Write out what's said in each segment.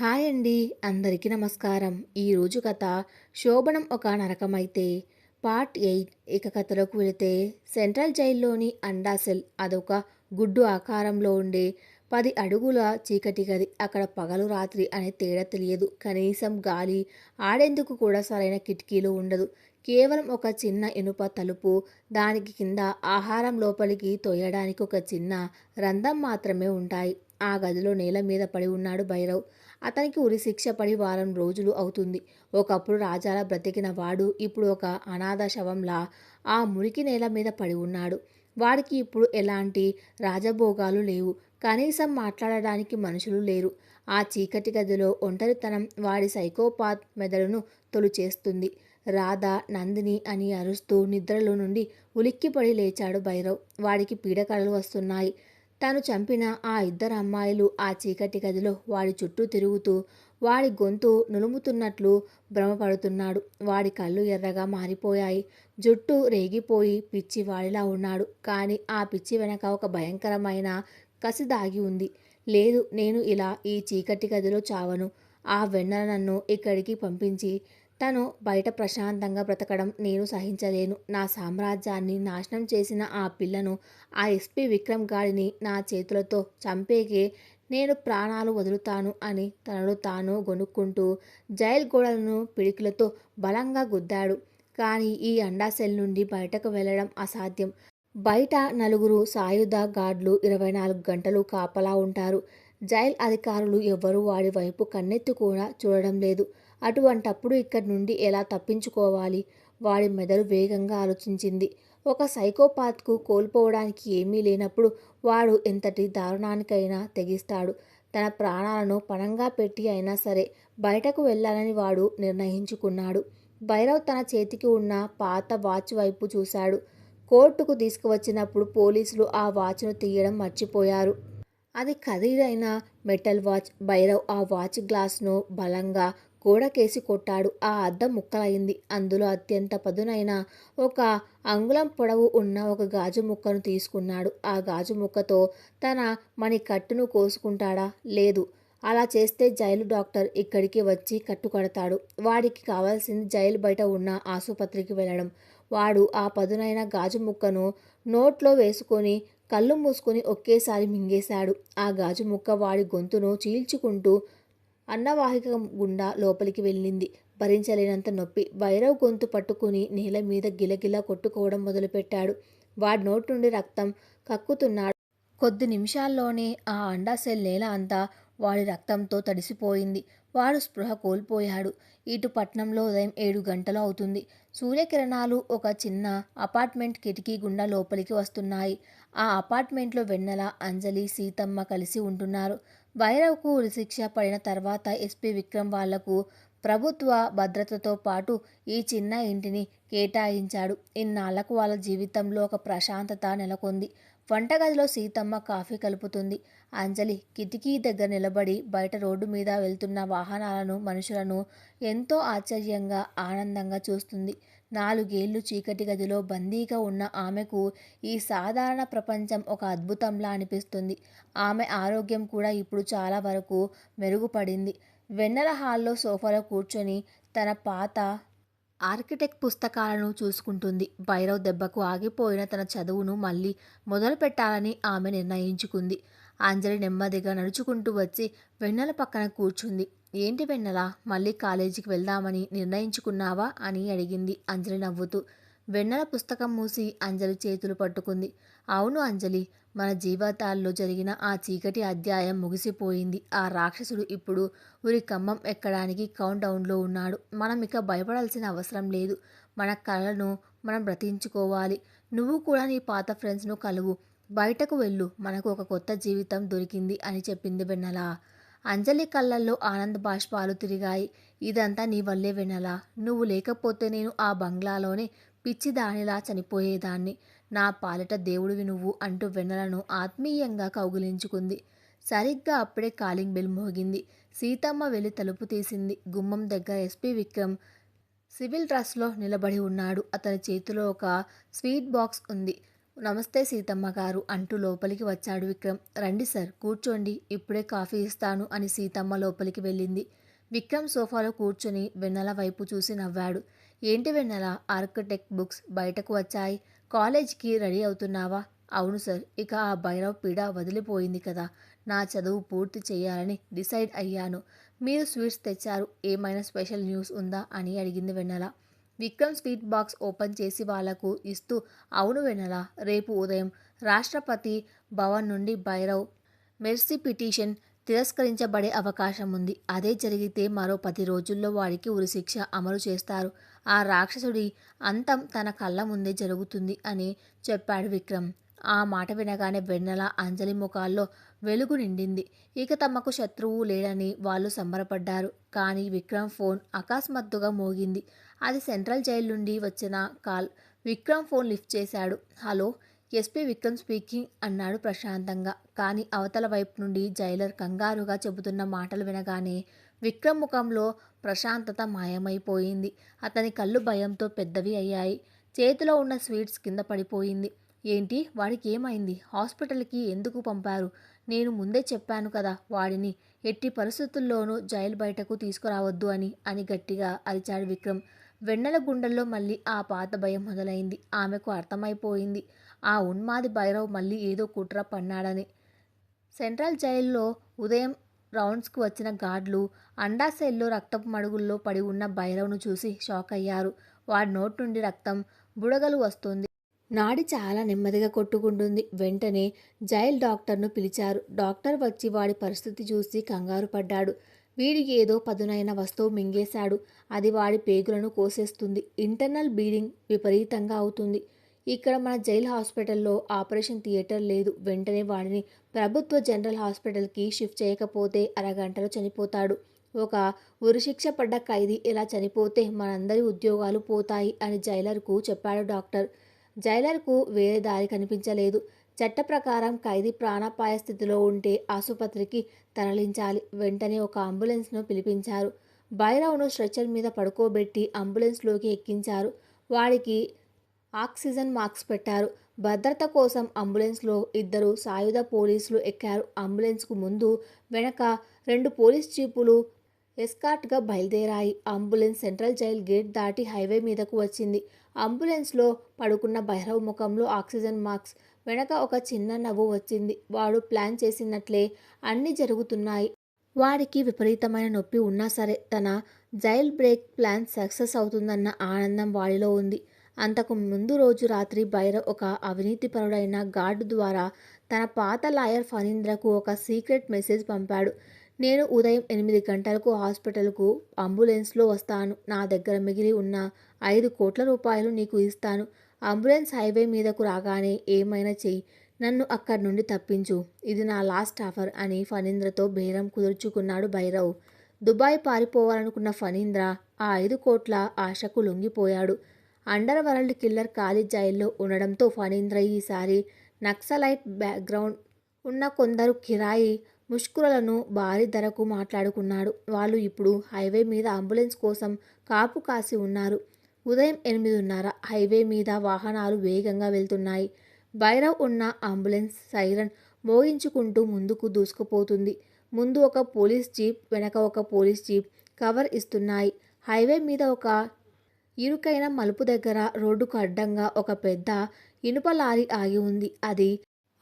Hi అండి. అందరికీ నమస్కారం. ఈరోజు కథ 'శోభనం ఒక నరకమైతే' పార్ట్ 8. ఇక కథలోకి వెళితే సెంట్రల్ జైల్లోని అండా సెల్ అదొక గుడ్డు ఆకారంలో ఉండే 10 అడుగుల చీకటి గది. అక్కడ పగలు రాత్రి అనే తేడా తెలియదు. కనీసం గాలి ఆడేందుకు కూడా సరైన కిటికీలు ఉండదు. కేవలం ఒక చిన్న ఇనుప తలుపు, దానికి కింద ఆహారం లోపలికి తోయడానికి ఒక చిన్న రంధ్రం మాత్రమే ఉంటాయి. ఆ గదిలో నేల మీద పడి ఉన్నాడు భైరవ్. అతనికి ఉరిశిక్ష పడి వారం రోజులు అవుతుంది. ఒకప్పుడు రాజాలా బ్రతికిన వాడు ఇప్పుడు ఒక అనాథ శవంలా ఆ మురికి నేల మీద పడి ఉన్నాడు. వాడికి ఇప్పుడు ఎలాంటి రాజభోగాలు లేవు. కనీసం మాట్లాడడానికి మనుషులు లేరు. ఆ చీకటి గదిలో ఒంటరితనం వాడి సైకోపాత్ మెదడును తొలిచేస్తుంది. రాధ, నందిని అని అరుస్తూ నిద్రలో నుండి ఉలిక్కిపడి లేచాడు భైరవ్. వాడికి పీడకలలు వస్తున్నాయి. తను చంపిన ఆ ఇద్దరు అమ్మాయిలు ఆ చీకటి గదిలో వాడి చుట్టూ తిరుగుతూ వాడి గొంతు నులుముతున్నట్లు భ్రమపడుతున్నాడు. వాడి కళ్ళు ఎర్రగా మారిపోయాయి. జుట్టు రేగిపోయి పిచ్చివాడిలా ఉన్నాడు. కానీ ఆ పిచ్చి వెనక ఒక భయంకరమైన కసి దాగి ఉంది. లేదు, నేను ఇలా ఈ చీకటి గదిలో చావను. ఆ వెన్నెల నన్ను ఇక్కడికి పంపించి తను బయట ప్రశాంతంగా బ్రతకడం నేను సహించలేను. నా సామ్రాజ్యాన్ని నాశనం చేసిన ఆ పిల్లను, ఆ ఎస్పీ విక్రమ్ గాడిని నా చేతులతో చంపేకే నేను ప్రాణాలు వదులుతాను అని తనను తాను గొనుక్కుంటూ జైల్ గోడలను పిడికిలతో బలంగా గుద్దాడు. కానీ ఈ అండా సెల్ నుండి బయటకు వెళ్ళడం అసాధ్యం. బయట నలుగురు సాయుధ గార్డులు 24 గంటలు కాపలా ఉంటారు. జైల్ అధికారులు ఎవ్వరూ వాడి వైపు కన్నెత్తి కూడా చూడడం లేదు. అటువంటప్పుడు ఇక్కడి నుండి ఎలా తప్పించుకోవాలి? వాడి మెదడు వేగంగా ఆలోచించింది. ఒక సైకోపాత్కు కోల్పోవడానికి ఏమీ లేనప్పుడు వాడు ఎంతటి దారుణానికైనా తెగిస్తాడు. తన ప్రాణాలను పణంగా పెట్టి అయినా సరే బయటకు వెళ్ళాలని వాడు నిర్ణయించుకున్నాడు. భైరవ్ తన చేతికి ఉన్న పాత వాచ్ వైపు చూశాడు. కోర్టుకు తీసుకువచ్చినప్పుడు పోలీసులు ఆ వాచ్ను తీయడం మర్చిపోయారు. అది ఖరీదైన మెటల్ వాచ్. భైరవ్ ఆ వాచ్ గ్లాస్ను బలంగా గోడకేసి కొట్టాడు. ఆ అద్దం ముక్కలైంది. అందులో అత్యంత పదునైన ఒక అంగుళం పొడవు ఉన్న ఒక గాజు ముక్కను తీసుకున్నాడు. ఆ గాజు ముక్కతో తన మణికట్టును కోసుకుంటాడా? లేదు. అలా చేస్తే జైలు డాక్టర్ ఇక్కడికి వచ్చి కట్టు కడతాడు. వాడికి కావాల్సింది జైలు బయట ఉన్న ఆసుపత్రికి వెళ్ళడం. వాడు ఆ పదునైన గాజు ముక్కను నోట్లో వేసుకొని కళ్ళు మూసుకొని ఒకేసారి మింగేశాడు. ఆ గాజు ముక్క వాడి గొంతును చీల్చుకుంటూ అన్నవాహిక గుండా లోపలికి వెళ్ళింది. భరించలేనంత నొప్పి. భైరవ్ గొంతు పట్టుకుని నేల మీద గిలగిలా కొట్టుకోవడం మొదలుపెట్టాడు. వాడి నోటి నుండి రక్తం కక్కుతున్నాడు. కొద్ది నిమిషాల్లోనే ఆ అండా సెల్ నేల అంతా వాడి రక్తంతో తడిసిపోయింది. వాడు స్పృహ కోల్పోయాడు. ఇటు పట్నంలో ఉదయం 7 గంటలు అవుతుంది. సూర్యకిరణాలు ఒక చిన్న అపార్ట్మెంట్ కిటికీ గుండా లోపలికి వస్తున్నాయి. ఆ అపార్ట్మెంట్లో వెన్నెల, అంజలి, సీతమ్మ కలిసి ఉంటున్నారు. భైరవ్కు ఉరిశిక్ష పడిన తర్వాత ఎస్పీ విక్రమ్ వాళ్లకు ప్రభుత్వ భద్రతతో పాటు ఈ చిన్న ఇంటిని కేటాయించాడు. ఇన్నాళ్లకు వాళ్ళ జీవితంలో ఒక ప్రశాంతత నెలకొంది. వంటగదిలో సీతమ్మ కాఫీ కలుపుతుంది. అంజలి కిటికీ దగ్గర నిలబడి బయట రోడ్డు మీద వెళ్తున్న వాహనాలను, మనుషులను ఎంతో ఆశ్చర్యంగా, ఆనందంగా చూస్తుంది. 4 ఏళ్లు చీకటి గదిలో బందీగా ఉన్న ఆమెకు ఈ సాధారణ ప్రపంచం ఒక అద్భుతంలా అనిపిస్తుంది. ఆమె ఆరోగ్యం కూడా ఇప్పుడు చాలా వరకు మెరుగుపడింది. వెన్నెల హాల్లో సోఫాలో కూర్చొని తన పాత ఆర్కిటెక్ట్ పుస్తకాలను చూసుకుంటుంది. భైరవ్ దెబ్బకు ఆగిపోయిన తన చదువును మళ్ళీ మొదలు పెట్టాలని ఆమె నిర్ణయించుకుంది. అంజలి నెమ్మదిగా నడుచుకుంటూ వచ్చి వెన్నెల పక్కన కూర్చుంది. ఏంటి వెన్నెల, మళ్ళీ కాలేజీకి వెళ్దామని నిర్ణయించుకున్నావా అని అడిగింది అంజలి నవ్వుతూ. వెన్నెల పుస్తకం మూసి అంజలి చేతులు పట్టుకుంది. అవును అంజలి, మన జీవితాల్లో జరిగిన ఆ చీకటి అధ్యాయం ముగిసిపోయింది. ఆ రాక్షసుడు ఇప్పుడు ఉరికంబం ఎక్కడానికి కౌంట్ డౌన్లో ఉన్నాడు. మనం ఇక భయపడాల్సిన అవసరం లేదు. మన కలలను మనం బ్రతికించుకోవాలి. నువ్వు కూడా నీ పాత ఫ్రెండ్స్ను కలువు. బయటకు వెళ్ళు. మనకు ఒక కొత్త జీవితం దొరికింది అని చెప్పింది వెన్నెల. అంజలి కళ్ళల్లో ఆనంద బాష్పాలు తిరిగాయి. ఇదంతా నీ వల్లే వెన్నెల. నువ్వు లేకపోతే నేను ఆ బంగ్లాలోనే పిచ్చిదానిలా చనిపోయేదాన్ని. నా పాలిట దేవుడివి నువ్వు అంటూ వెన్నెలను ఆత్మీయంగా కౌగిలించుకుంది. సరిగ్గా అప్పుడే కాలింగ్ బెల్ మోగింది. సీతమ్మ వెళ్ళి తలుపు తీసింది. గుమ్మం దగ్గర ఎస్పీ విక్రమ్ సివిల్ డ్రెస్లో నిలబడి ఉన్నాడు. అతని చేతిలో ఒక స్వీట్ బాక్స్ ఉంది. నమస్తే సీతమ్మ గారు అంటూ లోపలికి వచ్చాడు విక్రమ్. రండి సార్ కూర్చోండి, ఇప్పుడే కాఫీ ఇస్తాను అని సీతమ్మ లోపలికి వెళ్ళింది. విక్రమ్ సోఫాలో కూర్చొని వెన్నెల వైపు చూసి నవ్వాడు. ఏంటి వెన్నెల, ఆర్కిటెక్ట్ బుక్స్ బయటకు వచ్చాయి. కాలేజీకి రెడీ అవుతున్నావా? అవును సార్, ఇక ఆ భైరవ్ పీడ వదిలిపోయింది కదా. నా చదువు పూర్తి చేయాలని డిసైడ్ అయ్యాను. మీరు స్వీట్స్ తెచ్చారు, ఏమైనా స్పెషల్ న్యూస్ ఉందా అని అడిగింది వెన్నెల. విక్రమ్ స్వీట్ బాక్స్ ఓపెన్ చేసి వాళ్లకు ఇస్తూ, అవును వెన్నెల, రేపు ఉదయం రాష్ట్రపతి భవన్ నుండి భైరవ్ మెర్సీ పిటిషన్ తిరస్కరించబడే అవకాశం ఉంది. అదే జరిగితే మరో 10 రోజుల్లో వాడికి ఉరిశిక్ష అమలు చేస్తారు. ఆ రాక్షసుడి అంతం తన కళ్ళ ముందే జరుగుతుంది అని చెప్పాడు విక్రమ్. ఆ మాట వినగానే వెన్నెల, అంజలి ముఖాల్లో వెలుగు నిండింది. ఇక తమకు శత్రువు లేడని వాళ్ళు సంబరపడ్డారు. కానీ విక్రమ్ ఫోన్ అకస్మాత్తుగా మోగింది. అది సెంట్రల్ జైలు నుండి వచ్చిన కాల్. విక్రమ్ ఫోన్ లిఫ్ట్ చేశాడు. హలో, ఎస్పీ విక్రమ్ స్పీకింగ్ అన్నాడు ప్రశాంతంగా. కానీ అవతల వైపు నుండి జైలర్ కంగారుగా చెబుతున్న మాటలు వినగానే విక్రమ్ ముఖంలో ప్రశాంతత మాయమైపోయింది. అతని కళ్ళు భయంతో పెద్దవి అయ్యాయి. చేతిలో ఉన్న స్వీట్స్ కింద పడిపోయింది. ఏంటి, వాడికి ఏమైంది? హాస్పిటల్కి ఎందుకు పంపారు? నేను ముందే చెప్పాను కదా వాడిని ఎట్టి పరిస్థితుల్లోనూ జైలు బయటకు తీసుకురావద్దు అని గట్టిగా అరిచాడు విక్రమ్. వెన్నెల గుండెల్లో మళ్ళీ ఆ పాత భయం మొదలైంది. ఆమెకు అర్థమైపోయింది, ఆ ఉన్మాది భైరవ్ మళ్ళీ ఏదో కుట్ర పన్నాడని. సెంట్రల్ జైల్లో ఉదయం రౌండ్స్కి వచ్చిన గార్డులు అండాశైల్లో రక్తపు మడుగుల్లో పడి ఉన్న భైరవ్ను చూసి షాక్ అయ్యారు. వాడి నోటి నుండి రక్తం బుడగలు వస్తుంది. నాడి చాలా నెమ్మదిగా కొట్టుకుంటుంది. వెంటనే జైల్ డాక్టర్ను పిలిచారు. డాక్టర్ వచ్చి వాడి పరిస్థితి చూసి కంగారు పడ్డాడు. వీడికి ఏదో పదునైన వస్తువు మింగేశాడు. అది వాడి పేగులను కోసేస్తుంది. ఇంటర్నల్ బ్లీడింగ్ విపరీతంగా అవుతుంది. ఇక్కడ మన జైల్ హాస్పిటల్లో ఆపరేషన్ థియేటర్ లేదు. వెంటనే వాడిని ప్రభుత్వ జనరల్ హాస్పిటల్కి షిఫ్ట్ చేయకపోతే అరగంటలో చనిపోతాడు. ఒక ఉరిశిక్ష పడ్డ ఖైదీ ఇలా చనిపోతే మనందరి ఉద్యోగాలు పోతాయి అని జైలర్కు చెప్పాడు డాక్టర్. జైలర్కు వేరే దారి కనిపించలేదు. చట్ట ప్రకారం ఖైదీ ప్రాణాపాయ స్థితిలో ఉంటే ఆసుపత్రికి తరలించాలి. వెంటనే ఒక అంబులెన్స్ను పిలిపించారు. భైరవ్ను స్ట్రెచర్ మీద పడుకోబెట్టి అంబులెన్స్లోకి ఎక్కించారు. వాడికి ఆక్సిజన్ మాస్క్ పెట్టారు. భద్రత కోసం అంబులెన్స్లో 2 సాయుధ పోలీసులు ఎక్కారు. అంబులెన్స్కు ముందు వెనక 2 పోలీస్ జీపులు ఎస్కార్ట్గా బయలుదేరాయి. అంబులెన్స్ సెంట్రల్ జైల్ గేట్ దాటి హైవే మీదకు వచ్చింది. అంబులెన్స్లో పడుకున్న భైరవ్ ముఖంలో ఆక్సిజన్ మాస్క్ వెనక ఒక చిన్న నవ్వు వచ్చింది. వాడు ప్లాన్ చేసినట్లే అన్నీ జరుగుతున్నాయి. వాడికి విపరీతమైన నొప్పి ఉన్నా సరే తన జైల్ బ్రేక్ ప్లాన్ సక్సెస్ అవుతుందన్న ఆనందం వాడిలో ఉంది. అంతకు ముందు రోజు రాత్రి భైరవ్ ఒక అవినీతిపరుడైన గార్డు ద్వారా తన పాత లాయర్ ఫణీంద్రకు ఒక సీక్రెట్ మెసేజ్ పంపాడు. నేను ఉదయం 8 గంటలకు హాస్పిటల్కు అంబులెన్స్లో వస్తాను. నా దగ్గర మిగిలి ఉన్న 5 కోట్ల రూపాయలు నీకు ఇస్తాను. అంబులెన్స్ హైవే మీదకు రాగానే ఏమైనా చెయ్యి, నన్ను అక్కడి నుండి తప్పించు. ఇది నా లాస్ట్ ఆఫర్ అని ఫణీంద్రతో బేరం కుదుర్చుకున్నాడు భైరవ్. దుబాయ్ పారిపోవాలనుకున్న ఫణీంద్ర ఆ 5 కోట్ల ఆశకు లొంగిపోయాడు. అండర్ వరల్డ్ కిల్లర్ ఖాళీ జైల్లో ఉండడంతో ఫణీంద్ర ఈసారి నక్సలైట్ బ్యాక్గ్రౌండ్ ఉన్న కొందరు కిరాయి ముష్కరులను భారీ ధరకు మాట్లాడుకున్నాడు. వాళ్ళు ఇప్పుడు హైవే మీద అంబులెన్స్ కోసం కాపు కాసి ఉన్నారు. ఉదయం 8:30 హైవే మీద వాహనాలు వేగంగా వెళ్తున్నాయి. భైరవ్ ఉన్న అంబులెన్స్ సైరన్ మోగించుకుంటూ ముందుకు దూసుకుపోతుంది. ముందు ఒక పోలీస్ జీప్, వెనక ఒక పోలీస్ జీప్ కవర్ ఇస్తున్నాయి. హైవే మీద ఒక ఇరుకైన మలుపు దగ్గర రోడ్డుకు అడ్డంగా ఒక పెద్ద ఇనుప లారీ ఆగి ఉంది.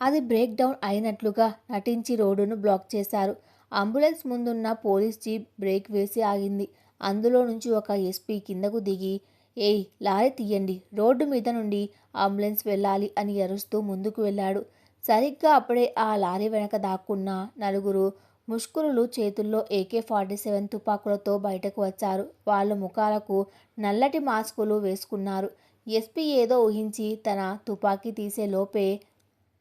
అది బ్రేక్ డౌన్ అయినట్లుగా నటించి రోడ్డును బ్లాక్ చేశారు. అంబులెన్స్ ముందున్న పోలీస్ జీప్ బ్రేక్ వేసి ఆగింది. అందులో నుంచి ఒక ఎస్పీ కిందకు దిగి, ఏయ్ లారీ తీయండి, రోడ్డు మీద నుండి అంబులెన్స్ వెళ్ళాలి అని అరుస్తూ ముందుకు వెళ్ళాడు. సరిగ్గా అప్పుడే ఆ లారీ వెనక దాక్కున్న 4 ముష్కరులు చేతుల్లో AK-47 తుపాకులతో బయటకు వచ్చారు. వాళ్ళ ముఖాలకు నల్లటి మాస్కులు వేసుకున్నారు. ఎస్పీ ఏదో ఊహించి తన తుపాకీ తీసే లోపే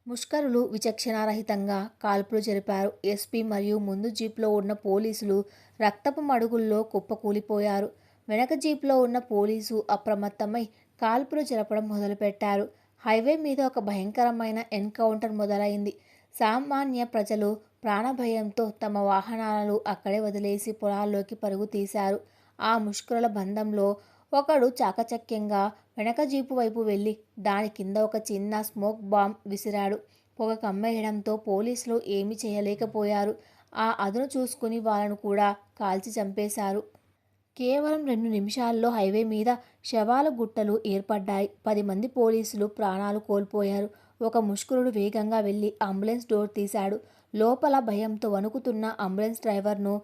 ముష్కరులు విచక్షణారహితంగా కాల్పులు జరిపారు. ఎస్పీ మరియు ముందు జీప్లో ఉన్న పోలీసులు రక్తపు మడుగుల్లో కుప్పకూలిపోయారు. వెనక జీప్లో ఉన్న పోలీసు అప్రమత్తమై కాల్పులు జరపడం మొదలుపెట్టారు. హైవే మీద ఒక భయంకరమైన ఎన్కౌంటర్ మొదలైంది. సామాన్య ప్రజలు ప్రాణభయంతో తమ వాహనాలను అక్కడే వదిలేసి పొలాల్లోకి పరుగు తీశారు. ఆ ముష్కరుల బంధంలో ఒకడు చాకచక్యంగా వెనక జీపు వైపు వెళ్ళి దాని కింద ఒక చిన్న స్మోక్ బాంబ్ విసిరాడు. పొగ కమ్మేయడంతో పోలీసులు ఏమీ చేయలేకపోయారు. ఆ అదును చూసుకుని వాళ్ళను కూడా కాల్చి చంపేశారు. కేవలం 2 నిమిషాల్లో హైవే మీద శవాల గుట్టలు ఏర్పడ్డాయి. 10 మంది పోలీసులు ప్రాణాలు కోల్పోయారు. ఒక ముష్కరుడు వేగంగా వెళ్ళి అంబులెన్స్ డోర్ తీశాడు. లోపల భయంతో వణుకుతున్న అంబులెన్స్ డ్రైవర్ను,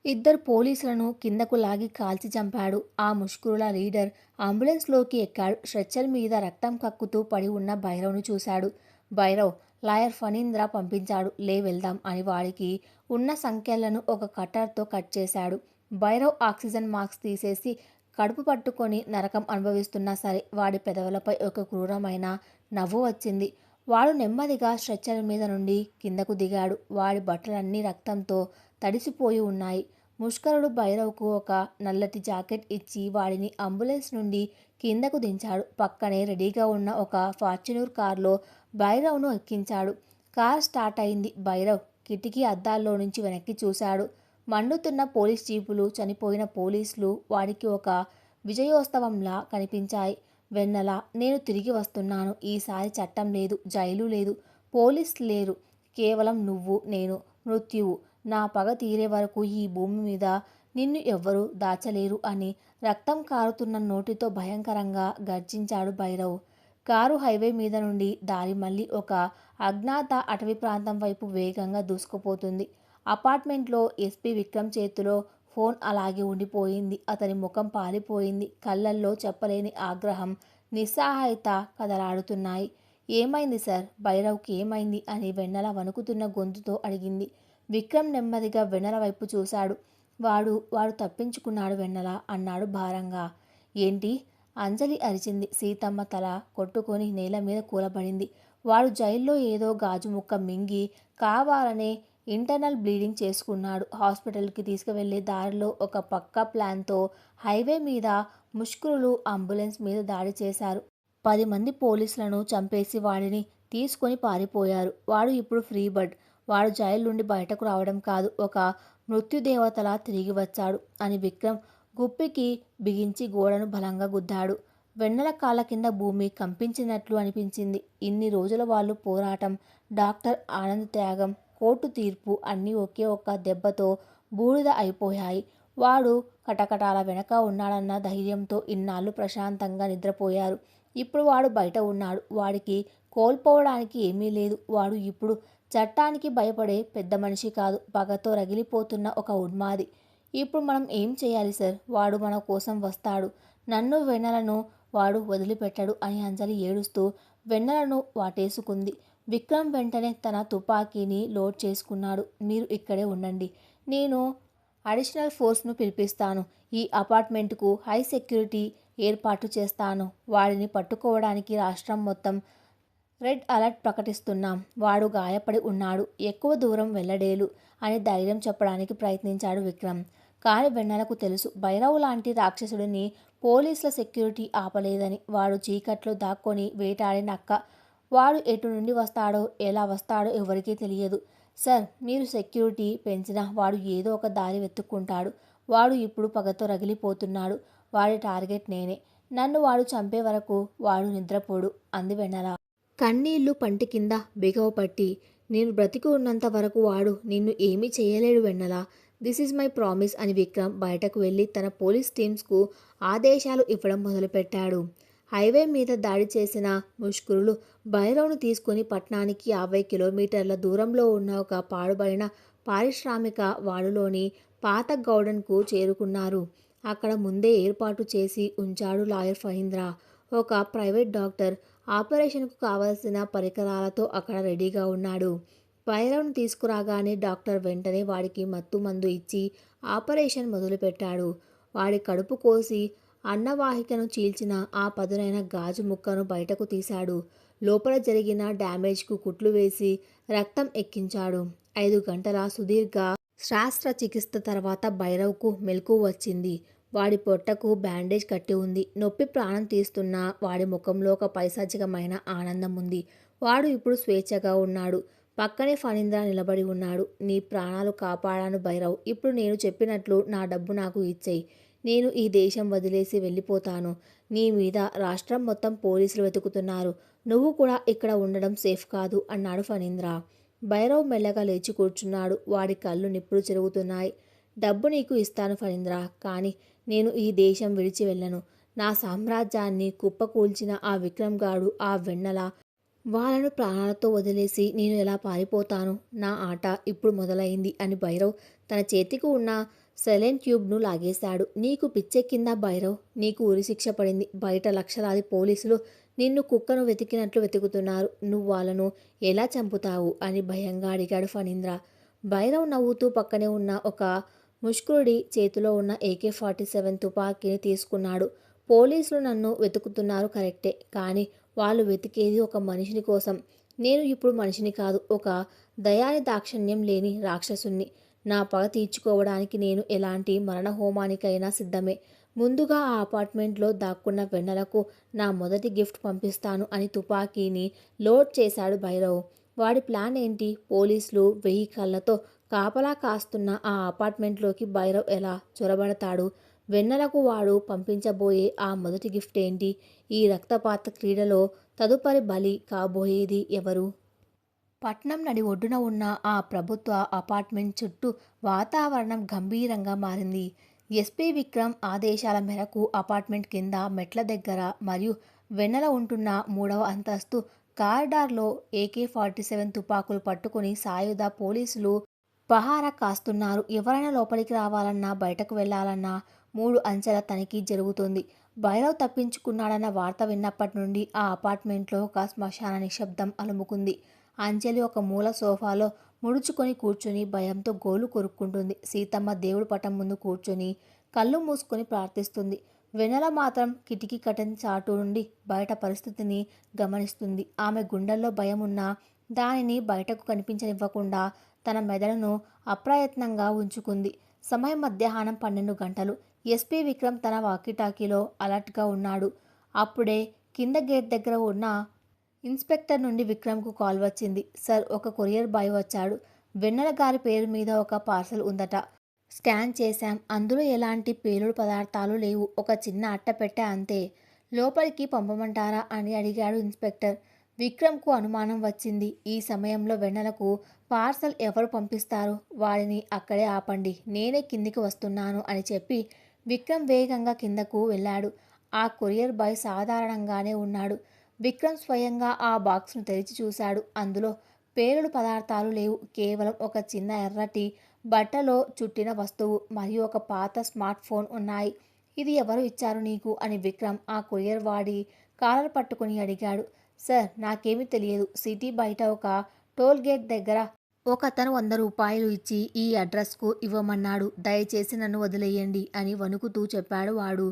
2 పోలీసులను కిందకు లాగి కాల్చి చంపాడు. ఆ ముష్కరుల లీడర్ అంబులెన్స్లోకి ఎక్కాడు. స్ట్రెచ్చర్ మీద రక్తం కక్కుతూ పడి ఉన్న భైరవ్ను చూశాడు. భైరవ్, లాయర్ ఫణీంద్ర పంపించాడు, లే వెళ్దాం అని వాడికి ఉన్న సంకెళ్లను ఒక కట్టర్తో కట్ చేశాడు. భైరవ్ ఆక్సిజన్ మాస్క్ తీసేసి కడుపు పట్టుకొని నరకం అనుభవిస్తున్నా సరే వాడి పెదవులపై ఒక క్రూరమైన నవ్వు వచ్చింది. వాడు నెమ్మదిగా స్ట్రెచ్చర్ మీద నుండి కిందకు దిగాడు. వాడి బట్టలన్నీ రక్తంతో తడిసిపోయి ఉన్నాయి. ముష్కరుడు భైరవ్కు ఒక నల్లటి జాకెట్ ఇచ్చి వాడిని అంబులెన్స్ నుండి కిందకు దించాడు. పక్కనే రెడీగా ఉన్న ఒక ఫార్చ్యూనర్ కారులో భైరవ్ను ఎక్కించాడు. కార్ స్టార్ట్ అయింది. భైరవ్ కిటికీ అద్దాల్లో నుంచి వెనక్కి చూశాడు. మండుతున్న పోలీస్ జీపులు, చనిపోయిన పోలీసులు వాడికి ఒక విజయోత్సవంలా కనిపించాయి. వెన్నెల, నేను తిరిగి వస్తున్నాను. ఈసారి చట్టం లేదు, జైలు లేదు, పోలీసు లేరు. కేవలం నువ్వు, నేను, మృత్యువు. నా పగ తీరే వరకు ఈ భూమి మీద నిన్ను ఎవ్వరూ దాచలేరు అని రక్తం కారుతున్న నోటితో భయంకరంగా గర్జించాడు భైరవ్. కారు హైవే మీద నుండి దారి మళ్ళీ ఒక అజ్ఞాత అటవీ ప్రాంతం వైపు వేగంగా దూసుకుపోతుంది. అపార్ట్మెంట్లో ఎస్పీ విక్రమ్ చేతిలో ఫోన్ అలాగే ఉండిపోయింది. అతని ముఖం పాలిపోయింది. కళ్ళల్లో చెప్పలేని ఆగ్రహం, నిస్సహాయత కదలాడుతున్నాయి. ఏమైంది సార్? భైరవ్కి ఏమైంది అని వెన్నెల వణుకుతున్న గొంతుతో అడిగింది. విక్రమ్ నెమ్మదిగా వెన్నెల వైపు చూశాడు. వాడు తప్పించుకున్నాడు వెన్నెల అన్నాడు భారంగా. ఏంటి? అంజలి అరిచింది. సీతమ్మ తల కొట్టుకొని నేల మీద కూలబడింది. వాడు జైల్లో ఏదో గాజు ముక్క మింగి కావాలనే ఇంటర్నల్ బ్లీడింగ్ చేసుకున్నాడు. హాస్పిటల్కి తీసుకువెళ్లే దారిలో ఒక పక్కా ప్లాన్తో హైవే మీద ముష్కరులు అంబులెన్స్ మీద దాడి చేశారు. 10 మంది పోలీసులను చంపేసి వాడిని తీసుకొని పారిపోయారు. వాడు ఇప్పుడు ఫ్రీ బర్డ్. వాడు జైలు నుండి బయటకు రావడం కాదు, ఒక మృత్యుదేవతలా తిరిగి వచ్చాడు అని విక్రమ్ గుప్పికి బిగించి గోడను బలంగా గుద్దాడు. వెన్నెల కాళ్ళ కింద భూమి కంపించినట్లు అనిపించింది. ఇన్ని రోజుల వాళ్ళు పోరాటం, డాక్టర్ ఆనంద్ త్యాగం, కోర్టు తీర్పు అన్నీ ఒకే ఒక్క దెబ్బతో బూడిద అయిపోయాయి. వాడు కటకటాల వెనక ఉన్నాడన్న ధైర్యంతో ఇన్నాళ్ళు ప్రశాంతంగా నిద్రపోయారు. ఇప్పుడు వాడు బయట ఉన్నాడు. వాడికి కోల్పోవడానికి ఏమీ లేదు. వాడు ఇప్పుడు చట్టానికి భయపడే పెద్ద మనిషి కాదు, పగతో రగిలిపోతున్న ఒక ఉన్మాది. ఇప్పుడు మనం ఏం చేయాలి సార్? వాడు మన కోసం వస్తాడు. నన్ను, వెన్నెలను వాడు వదిలిపెట్టడు అని అంజలి ఏడుస్తూ వెన్నెలను వాటేసుకుంది. విక్రమ్ వెంటనే తన తుపాకీని లోడ్ చేసుకున్నాడు. మీరు ఇక్కడే ఉండండి, నేను అడిషనల్ ఫోర్స్ను పిలిపిస్తాను. ఈ అపార్ట్మెంట్కు హై సెక్యూరిటీ ఏర్పాటు చేస్తాను. వాడిని పట్టుకోవడానికి రాష్ట్రం మొత్తం రెడ్ అలర్ట్ ప్రకటిస్తున్నాం. వాడు గాయపడి ఉన్నాడు, ఎక్కువ దూరం వెళ్ళడేలు అని ధైర్యం చెప్పడానికి ప్రయత్నించాడు విక్రమ్. కానీ వెన్నెలకు తెలుసు, భైరవ్ లాంటి రాక్షసుడిని పోలీసుల సెక్యూరిటీ ఆపలేదని. వాడు చీకట్లో దాక్కొని వేటాడే నక్క. వాడు ఎటు నుండి వస్తాడో, ఎలా వస్తాడో ఎవరికీ తెలియదు. సార్, మీరు సెక్యూరిటీ పెంచినా వాడు ఏదో ఒక దారి వెతుక్కుంటాడు. వాడు ఇప్పుడు పగతో రగిలిపోతున్నాడు. వాడి టార్గెట్ నేనే. నన్ను వాడు చంపే వరకు వాడు నిద్రపోడు అంది వెన్నెల. కన్నీళ్లు పంటి కింద బిగవపట్టి. నేను బ్రతికి ఉన్నంత వరకు వాడు నిన్ను ఏమీ చేయలేడు వెన్నెల. దిస్ ఈజ్ మై ప్రామిస్ అని విక్రమ్ బయటకు వెళ్ళి తన పోలీస్ టీమ్స్కు ఆదేశాలు ఇవ్వడం మొదలుపెట్టాడు. హైవే మీద దాడి చేసిన ముష్కరులు భైరవ్ను తీసుకుని పట్నానికి 50 కిలోమీటర్ల దూరంలో ఉన్న ఒక పాడుబడిన పారిశ్రామిక వాడులోని పాత గౌడన్కు చేరుకున్నారు. అక్కడ ముందే ఏర్పాటు చేసి ఉంచాడు లాయర్ ఫహీంద్ర. ఒక ప్రైవేట్ డాక్టర్ ఆపరేషన్కు కావలసిన పరికరాలతో అక్కడ రెడీగా ఉన్నాడు. భైరవ్ను తీసుకురాగానే డాక్టర్ వెంటనే వాడికి మత్తు మందు ఇచ్చి ఆపరేషన్ మొదలుపెట్టాడు. వాడి కడుపు కోసి అన్నవాహికను చీల్చిన ఆ పదునైన గాజు ముక్కను బయటకు తీశాడు. లోపల జరిగిన డ్యామేజ్కు కుట్లు వేసి రక్తం ఎక్కించాడు. 5 గంటల సుదీర్ఘ శస్త్రచికిత్స తర్వాత భైరవ్కు మెలకువ వచ్చింది. వాడి పొట్టకు బ్యాండేజ్ కట్టి ఉంది. నొప్పి ప్రాణం తీస్తున్నా వాడి ముఖంలో ఒక పైశాచికమైన ఆనందం ఉంది. వాడు ఇప్పుడు స్వేచ్ఛగా ఉన్నాడు. పక్కనే ఫణీంద్ర నిలబడి ఉన్నాడు. నీ ప్రాణాలు కాపాడాను భైరవ్. ఇప్పుడు నేను చెప్పినట్లు నా డబ్బు నాకు ఇచ్చేయి. నేను ఈ దేశం వదిలేసి వెళ్ళిపోతాను. నీ మీద రాష్ట్రం మొత్తం పోలీసులు వెతుకుతున్నారు. నువ్వు కూడా ఇక్కడ ఉండడం సేఫ్ కాదు అన్నాడు ఫణీంద్ర. భైరవ్ మెల్లగా లేచి కూర్చున్నాడు. వాడి కళ్ళు నిప్పుడు చెరుగుతున్నాయి. డబ్బు నీకు ఇస్తాను ఫణీంద్ర, కానీ నేను ఈ దేశం విడిచి వెళ్ళను. నా సామ్రాజ్యాన్ని కుప్పకూల్చిన ఆ విక్రమ్ గాడు, ఆ వెన్నెల, వాళ్ళను ప్రాణాలతో వదిలేసి నేను ఎలా పారిపోతాను? నా ఆట ఇప్పుడు మొదలైంది అని భైరవ్ తన చేతికి ఉన్న సెలైన్ ట్యూబ్ను లాగేశాడు. నీకు పిచ్చెక్కిందా భైరవ్? నీకు ఉరిశిక్ష పడింది. బయట లక్షలాది పోలీసులు నిన్ను కుక్కను వెతికినట్లు వెతుకుతున్నారు. నువ్వు వాళ్ళను ఎలా చంపుతావు అని భయంగా అడిగాడు ఫణీంద్ర. భైరవ్ నవ్వుతూ పక్కనే ఉన్న ఒక ముష్కరుడి చేతిలో ఉన్న AK-47 తుపాకీని తీసుకున్నాడు. పోలీసులు నన్ను వెతుకుతున్నారు కరెక్టే, కానీ వాళ్ళు వెతికేది ఒక మనిషిని కోసం. నేను ఇప్పుడు మనిషిని కాదు, ఒక దయాని దాక్షిణ్యం లేని రాక్షసుణ్ణి. నా పగ తీర్చుకోవడానికి నేను ఎలాంటి మరణ హోమానికైనా సిద్ధమే. ముందుగా ఆ అపార్ట్మెంట్లో దాక్కున్న వెన్నెలకు నా మొదటి గిఫ్ట్ పంపిస్తాను అని తుపాకీని లోడ్ చేశాడు భైరవ్. వాడి ప్లాన్ ఏంటి? పోలీసులు 1000 కళ్ళతో కాపలా కాస్తున్న ఆ అపార్ట్మెంట్లోకి భైరవ్ ఎలా చొరబడతాడు? వెన్నెలకు వాడు పంపించబోయే ఆ మొదటి గిఫ్ట్ ఏంటి? ఈ రక్తపాత క్రీడలో తదుపరి బలి కాబోయేది ఎవరు? పట్నం నడి ఒడ్డున ఉన్న ఆ ప్రభుత్వ అపార్ట్మెంట్ చుట్టూ వాతావరణం గంభీరంగా మారింది. ఎస్పీ విక్రమ్ ఆదేశాల మేరకు అపార్ట్మెంట్ కింద మెట్ల దగ్గర మరియు వెన్నెల ఉంటున్న 3వ అంతస్తు కారిడార్లో AK-47 తుపాకులు పట్టుకుని సాయుధ పోలీసులు పహారా కాస్తున్నారు. ఎవరైనా లోపలికి రావాలన్నా, బయటకు వెళ్లాలన్నా 3 అంచెల తనిఖీ జరుగుతుంది. భైరవ్ తప్పించుకున్నాడన్న వార్త విన్నప్పటి నుండి ఆ అపార్ట్మెంట్లో ఒక శ్మశాన నిశ్శబ్దం అలుముకుంది. అంజలి ఒక మూల సోఫాలో ముడుచుకొని కూర్చుని భయంతో గోలు కొరుక్కుంటుంది. సీతమ్మ దేవుడి పటం ముందు కూర్చొని కళ్ళు మూసుకొని ప్రార్థిస్తుంది. వెన్నెల మాత్రం కిటికీ కటన్ చాటు నుండి బయట పరిస్థితిని గమనిస్తుంది. ఆమె గుండెల్లో భయం ఉన్నా దానిని బయటకు కనిపించనివ్వకుండా తన మెదడును అప్రయత్నంగా ఉంచుకుంది. సమయం మధ్యాహ్నం 12 గంటలు. ఎస్పీ విక్రమ్ తన వాకీటాకీలో అలర్ట్గా ఉన్నాడు. అప్పుడే కింద గేట్ దగ్గర ఉన్న ఇన్స్పెక్టర్ నుండి విక్రమ్కు కాల్ వచ్చింది. సార్, ఒక కొరియర్ బాయ్ వచ్చాడు. వెన్నెల గారి పేరు మీద ఒక పార్సల్ ఉందట. స్కాన్ చేశాం. అందులో ఎలాంటి పేలుడు పదార్థాలు లేవు. ఒక చిన్న అట్టపెట్టె అంతే. లోపలికి పంపమంటారా అని అడిగాడు ఇన్స్పెక్టర్. విక్రమ్కు అనుమానం వచ్చింది. ఈ సమయంలో వెన్నెలకు పార్సల్ ఎవరు పంపిస్తారు? వాడిని అక్కడే ఆపండి, నేనే కిందికి వస్తున్నాను అని చెప్పి విక్రమ్ వేగంగా కిందకు వెళ్ళాడు. ఆ కొరియర్ బాయ్ సాధారణంగానే ఉన్నాడు. విక్రమ్ స్వయంగా ఆ బాక్స్ను తెరిచి చూశాడు. అందులో పేలుడు పదార్థాలు లేవు. కేవలం ఒక చిన్న ఎర్రటి బట్టలో చుట్టిన వస్తువు మరియు ఒక పాత స్మార్ట్ ఫోన్ ఉన్నాయి. ఇది ఎవరు ఇచ్చారు నీకు అని విక్రమ్ ఆ కొరియర్ వాడి కాలర్ పట్టుకుని అడిగాడు. సార్, నాకేమీ తెలియదు. సిటీ బయట ఒక టోల్ గేట్ దగ్గర ఒకతను 100 రూపాయలు ఇచ్చి ఈ అడ్రస్కు ఇవ్వమన్నాడు. దయచేసి నన్ను వదిలేయండి అని వణుకుతూ చెప్పాడు వాడు.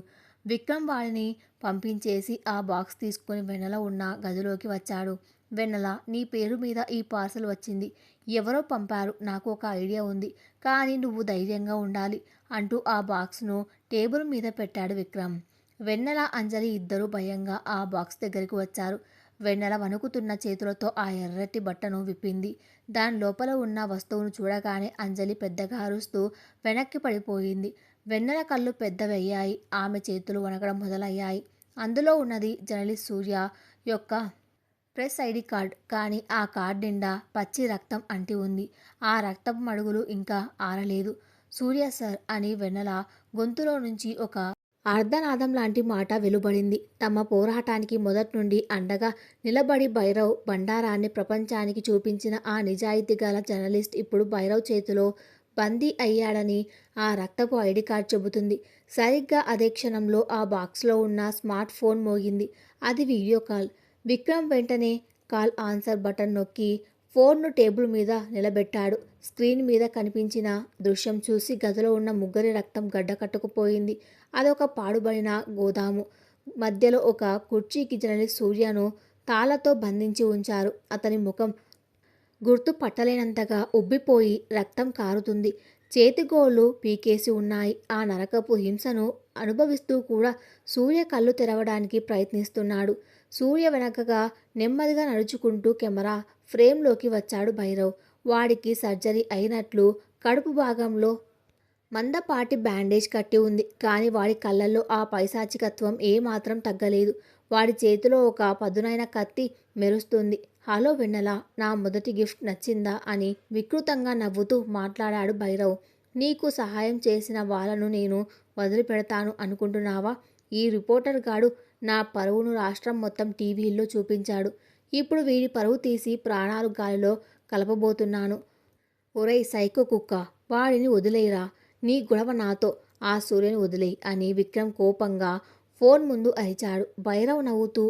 విక్రమ్ వాడిని పంపించేసి ఆ బాక్స్ తీసుకుని వెన్నెల ఉన్న గదిలోకి వచ్చాడు. వెన్నెల, నీ పేరు మీద ఈ పార్సల్ వచ్చింది. ఎవరో పంపారు. నాకు ఒక ఐడియా ఉంది, కానీ నువ్వు ధైర్యంగా ఉండాలి అంటూ ఆ బాక్స్ను టేబుల్ మీద పెట్టాడు విక్రమ్. వెన్నెల, అంజలి ఇద్దరూ భయంగా ఆ బాక్స్ దగ్గరికి వచ్చారు. వెన్నెల వణుకుతున్న చేతులతో ఆ ఎర్రటి బట్టను విప్పింది. దాని లోపల ఉన్న వస్తువును చూడగానే అంజలి పెద్దగా అరుస్తూ వెనక్కి పడిపోయింది. వెన్నెల కళ్ళు పెద్దవయ్యాయి. ఆమె చేతులు వణకడం మొదలయ్యాయి. అందులో ఉన్నది జర్నలిస్ట్ సూర్య యొక్క ప్రెస్ ఐడి కార్డ్. కానీ ఆ కార్డ్ నిండా పచ్చి రక్తం అంటి ఉంది. ఆ రక్తపు మడుగులు ఇంకా ఆరలేదు. సూర్య సార్ అని వెన్నెల గొంతులో నుంచి ఒక అర్ధనాదం లాంటి మాట వెలువడింది. తమ పోరాటానికి మొదటి నుండి అండగా నిలబడి భైరవ్ బండారాన్ని ప్రపంచానికి చూపించిన ఆ నిజాయితీ గల జర్నలిస్ట్ ఇప్పుడు భైరవ్ చేతిలో బందీ అయ్యాడని ఆ రక్తపు ఐడి కార్డ్ చెబుతుంది. సరిగ్గా అదే క్షణంలో ఆ బాక్స్లో ఉన్న స్మార్ట్ ఫోన్ మోగింది. అది వీడియో కాల్. విక్రమ్ వెంటనే కాల్ ఆన్సర్ బటన్ నొక్కి ఫోన్ను టేబుల్ మీద నిలబెట్టాడు. స్క్రీన్ మీద కనిపించిన దృశ్యం చూసి గదిలో ఉన్న ముగ్గురి రక్తం గడ్డకట్టుకుపోయింది. అదొక పాడుబడిన గోదాము. మధ్యలో ఒక కుర్చీకి జర్నలిస్ట్ సూర్యను తాళ్లతో బంధించి ఉంచారు. అతని ముఖం గుర్తు పట్టలేనంతగా ఉబ్బిపోయి రక్తం కారుతుంది. చేతిగోళ్లు పీకేసి ఉన్నాయి. ఆ నరకపు హింసను అనుభవిస్తూ కూడా సూర్య కళ్ళు తెరవడానికి ప్రయత్నిస్తున్నాడు. సూర్య వెనకగా నెమ్మదిగా నడుచుకుంటూ కెమెరా ఫ్రేమ్లోకి వచ్చాడు భైరవ్. వాడికి సర్జరీ అయినట్లు కడుపు భాగంలో మందపాటి బ్యాండేజ్ కట్టి ఉంది. కానీ వాడి కళ్ళల్లో ఆ పైశాచికత్వం ఏమాత్రం తగ్గలేదు. వాడి చేతిలో ఒక పదునైన కత్తి మెరుస్తుంది. హలో వెన్నెల, నా మొదటి గిఫ్ట్ నచ్చిందా అని వికృతంగా నవ్వుతూ మాట్లాడాడు భైరవ్. నీకు సహాయం చేసిన వాళ్ళను నేను వదిలిపెడతాను అనుకుంటున్నావా? ఈ రిపోర్టర్ గాడు నా పరువును రాష్ట్రం మొత్తం టీవీల్లో చూపించాడు. ఇప్పుడు వీడి పరువు తీసి ప్రాణాలు గాలిలో కలపబోతున్నాను. ఒరేయ్ సైకో కుక్క, వాడిని వదిలేయరా. నీ గొడవ నాతో, ఆ సూర్యని వదిలేయ్ అని విక్రమ్ కోపంగా ఫోన్ ముందు అరిచాడు. భైరవ్ నవ్వుతూ,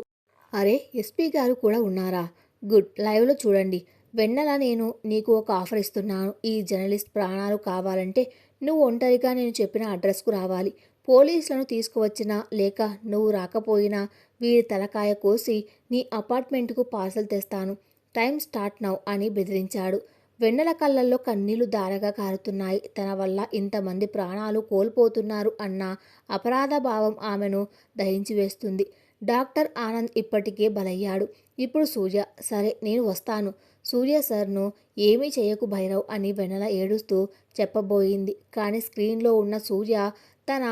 అరే ఎస్పీ గారు కూడా ఉన్నారా? గుడ్, లైవ్లో చూడండి. వెన్నెల, నేను నీకు ఒక ఆఫర్ ఇస్తున్నాను. ఈ జర్నలిస్ట్ ప్రాణాలు కావాలంటే నువ్వు ఒంటరిగా నేను చెప్పిన అడ్రస్కు రావాలి. పోలీసులను తీసుకువచ్చినా లేక నువ్వు రాకపోయినా వీడి తలకాయ కోసి నీ అపార్ట్మెంట్కు పార్సల్ తెస్తాను. టైం స్టార్ట్ నౌ అని బెదిరించాడు. వెన్నెల కళ్ళల్లో కన్నీళ్లు ధారగా కారుతున్నాయి. తన వల్ల ఇంతమంది ప్రాణాలు కోల్పోతున్నారు అన్న అపరాధ భావం ఆమెను దహించి వేస్తుంది. డాక్టర్ ఆనంద్ ఇప్పటికే బలయ్యాడు. ఇప్పుడు సూర్య. సరే నేను వస్తాను. సూర్య సార్ను ఏమీ చేయకు భైరవ్ అని వెన్నెల ఏడుస్తూ చెప్పబోయింది. కానీ స్క్రీన్లో ఉన్న సూర్య తన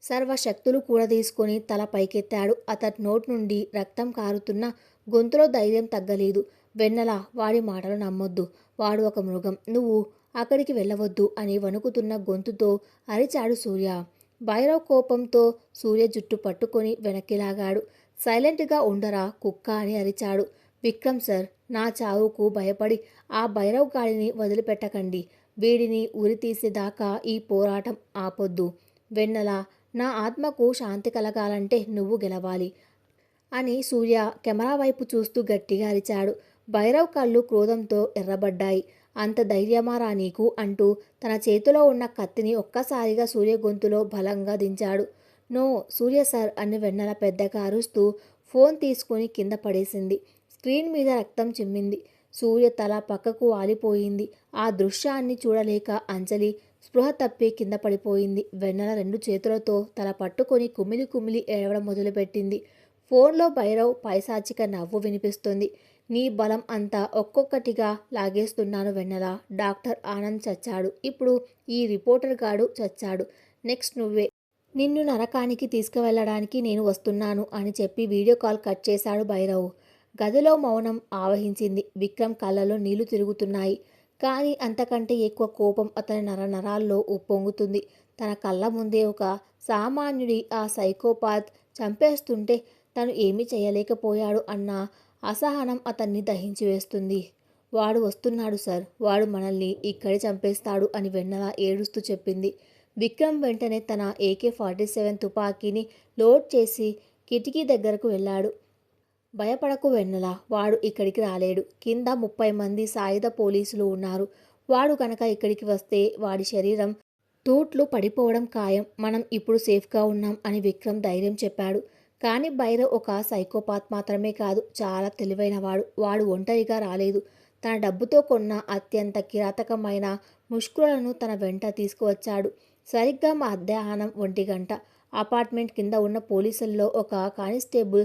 సర్వశక్తులు కూడా తీసుకొని తల పైకెత్తాడు. అతని నోటి నుండి రక్తం కారుతున్న గొంతులో ధైర్యం తగ్గలేదు. వెన్నెల, వాడి మాటలు నమ్మొద్దు. వాడు ఒక మృగం. నువ్వు అక్కడికి వెళ్ళవద్దు అని వణుకుతున్న గొంతుతో అరిచాడు సూర్య. భైరవ్ కోపంతో సూర్య జుట్టు పట్టుకొని వెనక్కి లాగాడు. సైలెంట్గా ఉండరా కుక్క అని అరిచాడు. విక్రమ్ సార్, నా చావుకు భయపడి ఆ భైరవ్ గాడిని వదిలిపెట్టకండి. వీడిని ఉరి తీసేదాకా ఈ పోరాటం ఆపొద్దు. వెన్నెల, నా ఆత్మకు శాంతి కలగాలంటే నువ్వు గెలవాలి అని సూర్య కెమెరా వైపు చూస్తూ గట్టిగా అరిచాడు. భైరవ్ కళ్ళు క్రోధంతో ఎర్రబడ్డాయి. అంత ధైర్యమారా నీకు అంటూ తన చేతిలో ఉన్న కత్తిని ఒక్కసారిగా సూర్య గొంతులో బలంగా దించాడు. నో సూర్య సార్ అని వెన్నెల పెద్దగా అరుస్తూ ఫోన్ తీసుకుని కింద పడేసింది. స్క్రీన్ మీద రక్తం చిమ్మింది. సూర్య తల పక్కకు వాలిపోయింది. ఆ దృశ్యాన్ని చూడలేక అంజలి స్పృహ తప్పి కింద పడిపోయింది. వెన్నెల రెండు చేతులతో తల పట్టుకొని కుమిలి కుమిలి ఏడవడం మొదలుపెట్టింది. ఫోన్లో భైరవ్ పైశాచిక నవ్వు వినిపిస్తుంది. నీ బలం అంతా ఒక్కొక్కటిగా లాగేస్తున్నాను వెన్నెల. డాక్టర్ ఆనంద్ చచ్చాడు. ఇప్పుడు ఈ రిపోర్టర్ గాడు చచ్చాడు. నెక్స్ట్ నువ్వే. నిన్ను నరకానికి తీసుకువెళ్ళడానికి నేను వస్తున్నాను అని చెప్పి వీడియో కాల్ కట్ చేశాడు భైరవ్. గదిలో మౌనం ఆవహించింది. విక్రమ్ కళ్ళలో నీళ్లు తిరుగుతున్నాయి. కానీ అంతకంటే ఎక్కువ కోపం అతని నరాల్లో ఉప్పొంగుతుంది. తన కళ్ళ ముందే ఒక సామాన్యుడి ఆ సైకోపాత్ చంపేస్తుంటే తను ఏమీ చేయలేకపోయాడు అన్న అసహనం అతన్ని దహించి వేస్తుంది. వాడు వస్తున్నాడు సార్, వాడు మనల్ని ఇక్కడే చంపేస్తాడు అని వెన్నెల ఏడుస్తూ చెప్పింది. విక్రమ్ వెంటనే తన AK-47 తుపాకీని లోడ్ చేసి కిటికీ దగ్గరకు వెళ్ళాడు. భయపడకు వెన్నెల, వాడు ఇక్కడికి రాలేడు. కింద 30 మంది సాయుధ పోలీసులు ఉన్నారు. వాడు కనుక ఇక్కడికి వస్తే వాడి శరీరం తూట్లు పడిపోవడం ఖాయం. మనం ఇప్పుడు సేఫ్గా ఉన్నాం అని విక్రమ్ ధైర్యం చెప్పాడు. కానీ భైరవ్ ఒక సైకోపాత్ మాత్రమే కాదు, చాలా తెలివైనవాడు. వాడు ఒంటరిగా రాలేదు. తన డబ్బుతో కొన్న అత్యంత కిరాతకమైన ముష్కులను తన వెంట తీసుకువచ్చాడు. సరిగ్గా మధ్యాహ్నం 1 గంట. అపార్ట్మెంట్ కింద ఉన్న పోలీసుల్లో ఒక కానిస్టేబుల్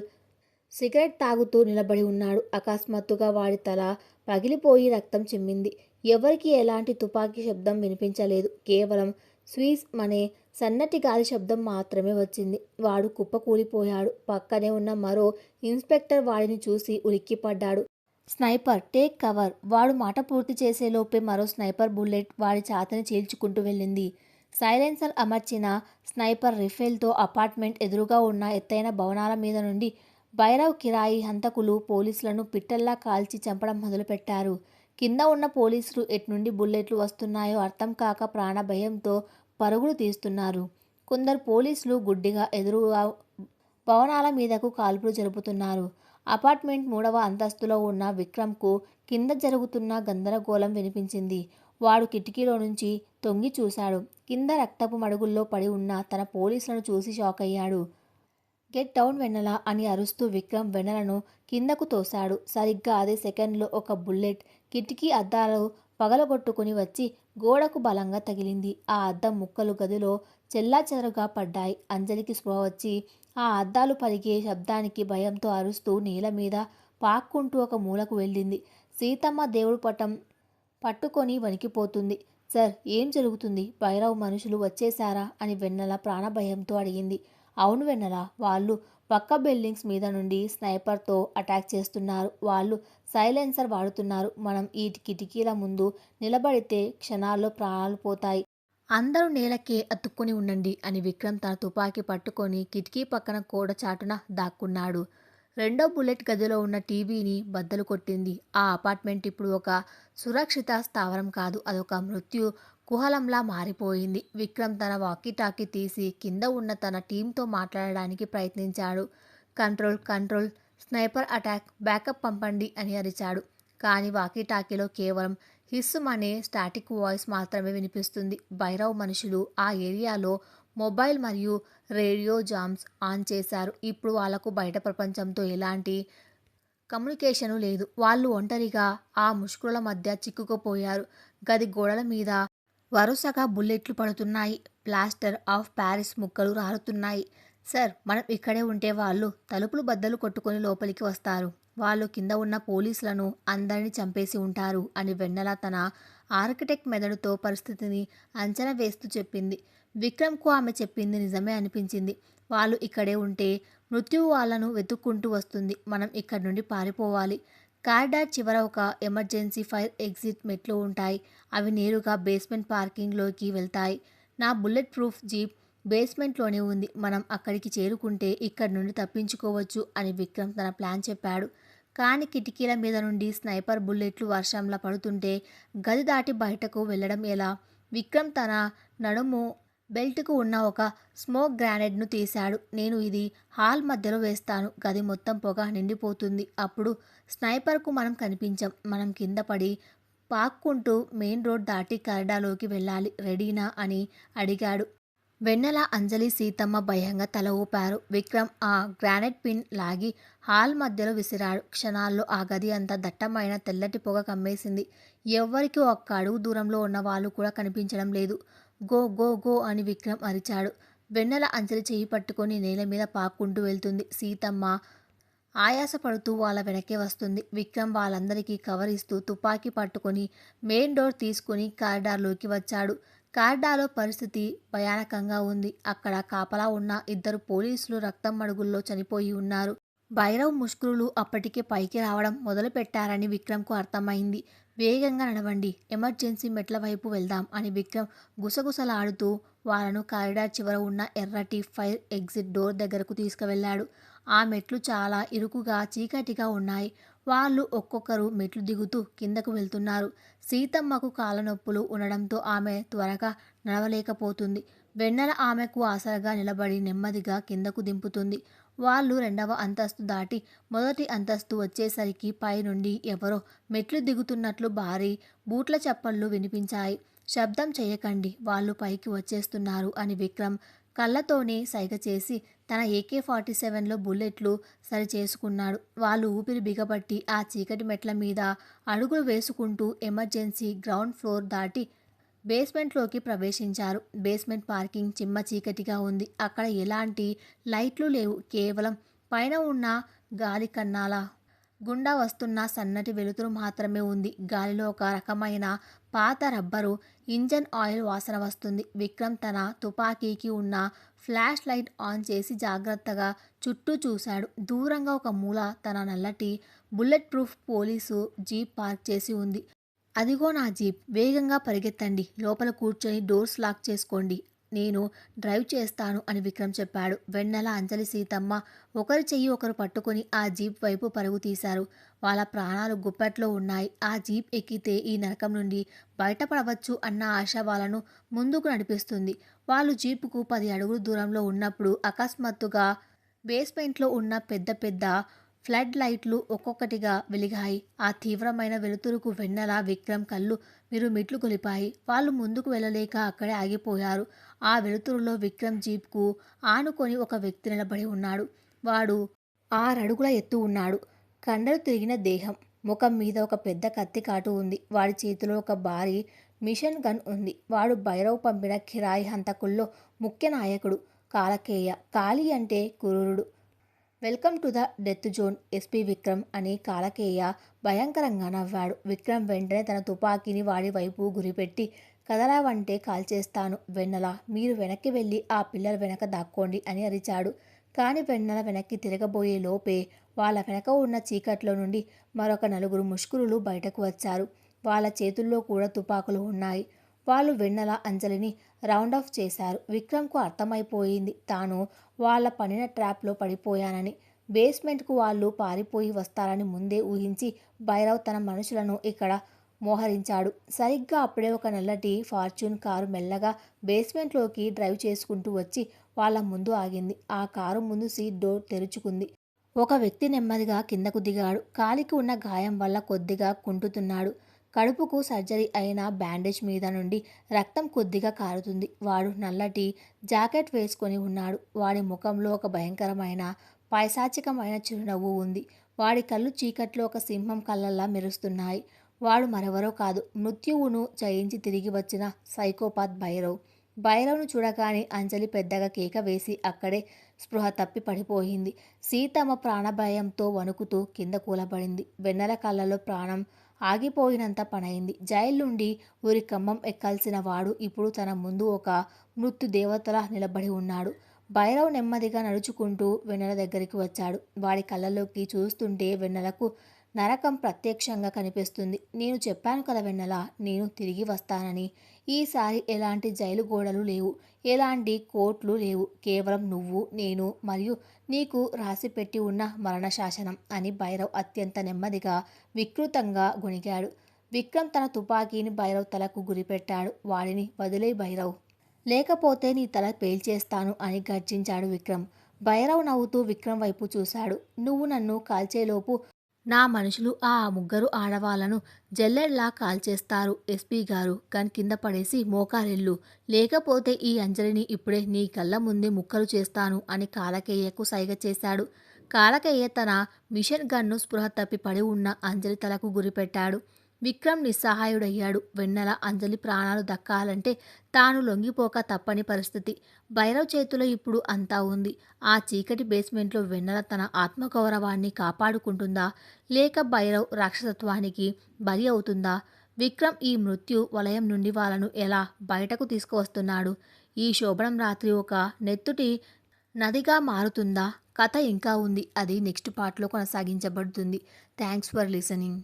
సిగరెట్ తాగుతూ నిలబడి ఉన్నాడు. అకస్మాత్తుగా వాడి తల పగిలిపోయి రక్తం చిమ్మింది. ఎవరికీ ఎలాంటి తుపాకీ శబ్దం వినిపించలేదు. కేవలం స్వీజ్ అనే సన్నటి గాలి శబ్దం మాత్రమే వచ్చింది. వాడు కుప్పకూలిపోయాడు. పక్కనే ఉన్న మరో ఇన్స్పెక్టర్ వాడిని చూసి ఉలిక్కిపడ్డాడు. Sniper, take cover. వాడు మాట పూర్తి చేసేలోపే మరో స్నైపర్ బుల్లెట్ వాడి ఛాతీని చీల్చుకుంటూ వెళ్ళింది. సైలెన్సర్ అమర్చిన స్నైపర్ రిఫిల్తో అపార్ట్మెంట్ ఎదురుగా ఉన్న ఎత్తైన భవనాల మీద నుండి భైరవ్ కిరాయి హంతకులు పోలీసులను పిట్టల్లా కాల్చి చంపడం మొదలుపెట్టారు. కింద ఉన్న పోలీసులు ఎట్నుండి బుల్లెట్లు వస్తున్నాయో అర్థం కాక ప్రాణభయంతో పరుగులు తీస్తున్నారు. కొందరు పోలీసులు గుడ్డిగా ఎదురుగా భవనాల మీదకు కాల్పులు జరుపుతున్నారు. అపార్ట్మెంట్ 3వ అంతస్తులో ఉన్న విక్రమ్కు కింద జరుగుతున్న గందరగోళం వినిపించింది. వాడు కిటికీలో నుంచి తొంగి చూశాడు. కింద రక్తపు మడుగుల్లో పడి ఉన్న తన పోలీసులను చూసి షాక్ అయ్యాడు. గెట్ డౌన్ వెన్నెల అని అరుస్తూ విక్రమ్ వెన్నెలను కిందకు తోశాడు. సరిగ్గా అదే సెకండ్లో ఒక బుల్లెట్ కిటికీ అద్దాలు పగలగొట్టుకుని వచ్చి గోడకు బలంగా తగిలింది. ఆ అద్దం ముక్కలు గదిలో చెల్లాచెదరుగా పడ్డాయి. అంజలికి స్పృహ వచ్చి ఆ అద్దాలు పలిగే శబ్దానికి భయంతో అరుస్తూ నేల మీద పాక్కుంటూ ఒక మూలకు వెళ్ళింది. సీతమ్మ దేవుడు పటం పట్టుకొని వణికిపోతుంది. సార్ ఏం జరుగుతుంది? భైరవ్ మనుషులు వచ్చేశారా అని వెన్నెల ప్రాణభయంతో అడిగింది. అవును వెన్నెల, వాళ్ళు పక్క బిల్డింగ్స్ మీద నుండి స్నైపర్తో అటాక్ చేస్తున్నారు. వాళ్ళు సైలెన్సర్ వాడుతున్నారు. మనం ఈ కిటికీల ముందు నిలబడితే క్షణాల్లో ప్రాణాలు పోతాయి. అందరూ నేలకే అతుక్కుని ఉండండి అని విక్రమ్ తన తుపాకీ పట్టుకొని కిటికీ పక్కన గోడ చాటున దాక్కున్నాడు. రెండో బుల్లెట్ గదిలో ఉన్న టీవీని బద్దలు కొట్టింది. ఆ అపార్ట్మెంట్ ఇప్పుడు ఒక సురక్షిత స్థావరం కాదు, అదొక మృత్యు కుహలంలా మారిపోయింది. విక్రమ్ తన వాకీటాకీ తీసి కింద ఉన్న తన టీంతో మాట్లాడడానికి ప్రయత్నించాడు. Control control, sniper attack, backup పంపండి అని అరిచాడు. కానీ వాకీటాకీలో కేవలం హిస్సుమ్ అనే స్టాటిక్ వాయిస్ మాత్రమే వినిపిస్తుంది. భైరవ్ మనుషులు ఆ ఏరియాలో మొబైల్ మరియు రేడియో జామ్స్ ఆన్ చేశారు. ఇప్పుడు వాళ్లకు బయట ప్రపంచంతో ఎలాంటి కమ్యూనికేషను లేదు. వాళ్ళు ఒంటరిగా ఆ ముష్కరుల మధ్య చిక్కుకుపోయారు. గది గోడల మీద వరుసగా బుల్లెట్లు పడుతున్నాయి. ప్లాస్టర్ ఆఫ్ ప్యారిస్ ముక్కలు రాలుతున్నాయి. సార్, మనం ఇక్కడే ఉంటే వాళ్ళు తలుపులు బద్దలు కొట్టుకొని లోపలికి వస్తారు. వాళ్ళు కింద ఉన్న పోలీసులను అందరినీ చంపేసి ఉంటారు అని వెన్నెల తన ఆర్కిటెక్ట్ మెదడుతో పరిస్థితిని అంచనా వేస్తూ చెప్పింది. విక్రమ్కు ఆమె చెప్పింది నిజమే అనిపించింది. వాళ్ళు ఇక్కడే ఉంటే మృత్యువు వాళ్ళను వెతుక్కుంటూ వస్తుంది. మనం ఇక్కడి నుండి పారిపోవాలి. కారిడార్ చివర ఒక ఎమర్జెన్సీ ఫైర్ ఎగ్జిట్ మెట్లు ఉంటాయి. అవి నేరుగా బేస్మెంట్ పార్కింగ్లోకి వెళ్తాయి. నా బుల్లెట్ ప్రూఫ్ జీప్ బేస్మెంట్లోనే ఉంది. మనం అక్కడికి చేరుకుంటే ఇక్కడి నుండి తప్పించుకోవచ్చు అని విక్రమ్ తన ప్లాన్ చెప్పాడు. కానీ కిటికీల మీద నుండి స్నైపర్ బుల్లెట్లు వర్షంలా పడుతుంటే గది దాటి బయటకు వెళ్ళడం ఎలా? విక్రమ్ తన నడుము బెల్ట్కు ఉన్న ఒక స్మోక్ గ్రానైడ్ను తీశాడు. నేను ఇది హాల్ మధ్యలో వేస్తాను. గది మొత్తం పొగ నిండిపోతుంది. అప్పుడు స్నైపర్కు మనం కనిపించం. మనం కింద పడి పాక్కుంటూ మెయిన్ రోడ్ దాటి కారిడార్లోకి వెళ్ళాలి. రెడీనా అని అడిగాడు. వెన్నెల, అంజలి, సీతమ్మ భయంగా తల ఊపారు. విక్రమ్ ఆ గ్రానైట్ పిన్ లాగి హాల్ మధ్యలో విసిరాడు. క్షణాల్లో ఆ గది అంతా దట్టమైన తెల్లటి పొగ కమ్మేసింది. ఎవ్వరికీ ఒక్క అడుగు దూరంలో ఉన్న వాళ్ళు కూడా కనిపించడం లేదు. గో గో గో అని విక్రమ్ అరిచాడు. వెన్నెల అంజలి చేయి పట్టుకొని నేల మీద పాక్కుంటూ వెళ్తుంది. సీతమ్మ ఆయాసపడుతూ వాళ్ళ వెనకే వస్తుంది. విక్రమ్ వాళ్ళందరికీ కవర్ ఇస్తూ తుపాకీ పట్టుకొని మెయిన్ డోర్ తీసుకుని కారిడార్లోకి వచ్చాడు. కారిడార్లో పరిస్థితి భయానకంగా ఉంది. అక్కడ కాపలా ఉన్న 2 పోలీసులు రక్తం మడుగుల్లో చనిపోయి ఉన్నారు. భైరవ్ ముష్కరులు అప్పటికే పైకి రావడం మొదలుపెట్టారని విక్రమ్కు అర్థమైంది. వేగంగా నడవండి, ఎమర్జెన్సీ మెట్ల వైపు వెళ్దాం అని విక్రమ్ గుసగుసలాడుతూ వాళ్ళను కారిడార్ చివర ఉన్న ఎర్రటి ఫైర్ ఎగ్జిట్ డోర్ దగ్గరకు తీసుకువెళ్ళాడు. ఆ మెట్లు చాలా ఇరుకుగా చీకటిగా ఉన్నాయి. వాళ్ళు ఒక్కొక్కరు మెట్లు దిగుతూ కిందకు వెళ్తున్నారు. సీతమ్మకు కాళ్ళ నొప్పులు ఉండడంతో ఆమె త్వరగా నడవలేకపోతుంది. వెన్నెల ఆమెకు ఆసరాగా నిలబడి నెమ్మదిగా కిందకు దింపుతుంది. వాళ్ళు 2వ అంతస్తు దాటి మొదటి అంతస్తు వచ్చేసరికి పై నుండి ఎవరో మెట్లు దిగుతున్నట్లు భారీ బూట్ల చప్పళ్ళు వినిపించాయి. శబ్దం చేయకండి, వాళ్ళు పైకి వచ్చేస్తున్నారు అని విక్రమ్ కళ్ళతోనే సైగ చేసి తన AK-47లో బుల్లెట్లు సరిచేసుకున్నాడు. వాళ్ళు ఊపిరి బిగబట్టి ఆ చీకటి మెట్ల మీద అడుగులు వేసుకుంటూ ఎమర్జెన్సీ గ్రౌండ్ ఫ్లోర్ దాటి బేస్మెంట్లోకి ప్రవేశించారు. బేస్మెంట్ పార్కింగ్ చిమ్మ చీకటిగా ఉంది. అక్కడ ఎలాంటి లైట్లు లేవు. కేవలం పైన ఉన్న గాలి కన్నాల గుండా వస్తున్న సన్నటి వెలుతురు మాత్రమే ఉంది. గాలిలో ఒక రకమైన పాత రబ్బరు ఇంజన్ ఆయిల్ వాసన వస్తుంది. విక్రమ్ తన తుపాకీకి ఉన్న ఫ్లాష్ లైట్ ఆన్ చేసి జాగ్రత్తగా చుట్టూ చూశాడు. దూరంగా ఒక మూల తన నల్లటి bullet proof police jeep park చేసి ఉంది. అదిగో నా జీప్, వేగంగా పరిగెత్తండి, లోపల కూర్చొని డోర్స్ లాక్ చేసుకోండి, నేను డ్రైవ్ చేస్తాను అని విక్రమ్ చెప్పాడు. వెన్నెల, అంజలి, సీతమ్మ ఒకరి చెయ్యి ఒకరు పట్టుకొని ఆ జీప్ వైపు పరుగు తీశారు. వాళ్ళ ప్రాణాలు గుప్పెట్లో ఉన్నాయి. ఆ జీప్ ఎక్కితే ఈ నరకం నుండి బయటపడవచ్చు అన్న ఆశ వాళ్ళను ముందుకు నడిపిస్తుంది. వాళ్ళు జీపుకు 10 అడుగులు దూరంలో ఉన్నప్పుడు అకస్మాత్తుగా బేస్మెంట్లో ఉన్న పెద్ద పెద్ద ఫ్లడ్ లైట్లు ఒక్కొక్కటిగా వెలిగాయి. ఆ తీవ్రమైన వెలుతురుకు వెన్నెల, విక్రమ్ కళ్ళు మిరుమిట్లు గొలిపాయి. వాళ్ళు ముందుకు వెళ్ళలేక అక్కడే ఆగిపోయారు. ఆ వెలుతురులో విక్రమ్ జీప్కు ఆనుకొని ఒక వ్యక్తి నిలబడి ఉన్నాడు. వాడు 6 అడుగుల ఎత్తు ఉన్నాడు. కండలు తిరిగిన దేహం, ముఖం మీద ఒక పెద్ద కత్తి కాటు ఉంది. వాడి చేతిలో ఒక భారీ మిషన్ గన్ ఉంది. వాడు భైరవ్ పంపిన కిరాయి హంతకుల్లో ముఖ్య నాయకుడు. కాలకేయ. కాళీ అంటే క్రూరుడు. Welcome to the death zone SP Vikram అని కాలకేయ భయంకరంగా నవ్వాడు. విక్రమ్ వెంటనే తన తుపాకీని వాడి వైపు గురిపెట్టి కదలావంటే కాల్చేస్తాను. వెన్నెల, మీరు వెనక్కి వెళ్ళి ఆ పిల్లల వెనక దాక్కోండి అని అరిచాడు. కాని వెన్నెల వెనక్కి తిరగబోయే లోపే వాళ్ళ వెనక ఉన్న చీకట్లో నుండి మరొక నలుగురు ముష్కరులు బయటకు వచ్చారు. వాళ్ళ చేతుల్లో కూడా తుపాకులు ఉన్నాయి. వాళ్ళు వెన్నెల, అంజలిని రౌండ్ ఆఫ్ చేశారు. విక్రమ్కు అర్థమైపోయింది తాను వాళ్ళ పనిన ట్రాప్లో పడిపోయానని. బేస్మెంట్కు వాళ్ళు పారిపోయి వస్తారని ముందే ఊహించి భైరవ్ తన మనుషులను ఇక్కడ మోహరించాడు. సరిగ్గా అప్పుడే ఒక నల్లటి ఫార్చ్యూన్ కారు మెల్లగా బేస్మెంట్లోకి డ్రైవ్ చేసుకుంటూ వచ్చి వాళ్ళ ముందు ఆగింది. ఆ కారు ముందు సీట్ డోర్ తెరుచుకుంది. ఒక వ్యక్తి నెమ్మదిగా కిందకు దిగాడు. కాలికి ఉన్న గాయం వల్ల కొద్దిగా కుంటుతున్నాడు. కడుపుకు సర్జరీ అయిన బ్యాండేజ్ మీద నుండి రక్తం కొద్దిగా కారుతుంది. వాడు నల్లటి జాకెట్ వేసుకొని ఉన్నాడు. వాడి ముఖంలో ఒక భయంకరమైన పైశాచికమైన చిరునవ్వు ఉంది. వాడి కళ్ళు చీకట్లో ఒక సింహం కళ్ళల్లా మెరుస్తున్నాయి. వాడు మరెవరో కాదు, మృత్యువును జయించి తిరిగి వచ్చిన సైకోపాత్ భైరవ్. భైరవ్ను చూడగానే అంజలి పెద్దగా కేక వేసి అక్కడే స్పృహ తప్పి పడిపోయింది. సీతమ్మ ప్రాణభయంతో వణుకుతూ కింద కూలబడింది. వెన్నెల కళ్ళలో ప్రాణం ఆగిపోయినంత పనైంది. జైలు నుండి ఊరి కమ్మం ఎక్కాల్సిన వాడు ఇప్పుడు తన ముందు ఒక మృత్యు దేవతలా నిలబడి ఉన్నాడు. భైరవ్ నెమ్మదిగా నడుచుకుంటూ వెన్నెల దగ్గరికి వచ్చాడు. వాడి కళ్ళలోకి చూస్తుంటే వెన్నెలకు నరకం ప్రత్యక్షంగా కనిపిస్తుంది. నేను చెప్పాను కదా వెన్నెల, నేను తిరిగి వస్తానని. ఈసారి ఎలాంటి జైలు గోడలు లేవు, ఎలాంటి కోర్టులు లేవు. కేవలం నువ్వు, నేను మరియు నీకు రాసిపెట్టి ఉన్న మరణ శాసనం అని భైరవ్ అత్యంత నెమ్మదిగా వికృతంగా గొణిగాడు. విక్రమ్ తన తుపాకీని భైరవ్ తలకు గురిపెట్టాడు. వాడిని వదిలే భైరవ్, లేకపోతే నీ తల పేల్చేస్తాను అని గర్జించాడు విక్రమ్. భైరవ్ నవ్వుతూ విక్రమ్ వైపు చూశాడు. నువ్వు నన్ను కాల్చేలోపు నా మనుషులు ఆ ముగ్గురు ఆడవాళ్లను జల్లెడ్లా కాల్చేస్తారు. ఎస్పీ గారు, గన్ కింద పడేసి మోకారెళ్ళు, లేకపోతే ఈ అంజలిని ఇప్పుడే నీ కళ్ళ ముందే ముక్కలు చేస్తాను అని కాలకేయకు సైగ చేశాడు. కాలకేయ తన మిషన్ గన్ను స్పృహ తప్పి పడి ఉన్న అంజలి తలకు గురిపెట్టాడు. విక్రమ్ నిస్సహాయుడయ్యాడు. వెన్నెల, అంజలి ప్రాణాలు దక్కాలంటే తాను లొంగిపోక తప్పని పరిస్థితి. భైరవ్ చేతిలో ఇప్పుడు అంతా ఉంది. ఆ చీకటి బేస్మెంట్లో వెన్నెల తన ఆత్మగౌరవాన్ని కాపాడుకుంటుందా, లేక భైరవ్ రాక్షసత్వానికి బలి అవుతుందా? విక్రమ్ ఈ మృత్యు వలయం నుండి వాళ్ళను ఎలా బయటకు తీసుకువస్తున్నాడు? ఈ శోభనం రాత్రి ఒక నెత్తుటి నదిగా మారుతుందా? కథ ఇంకా ఉంది. అది నెక్స్ట్ పార్ట్లో కొనసాగించబడుతుంది. Thanks for listening.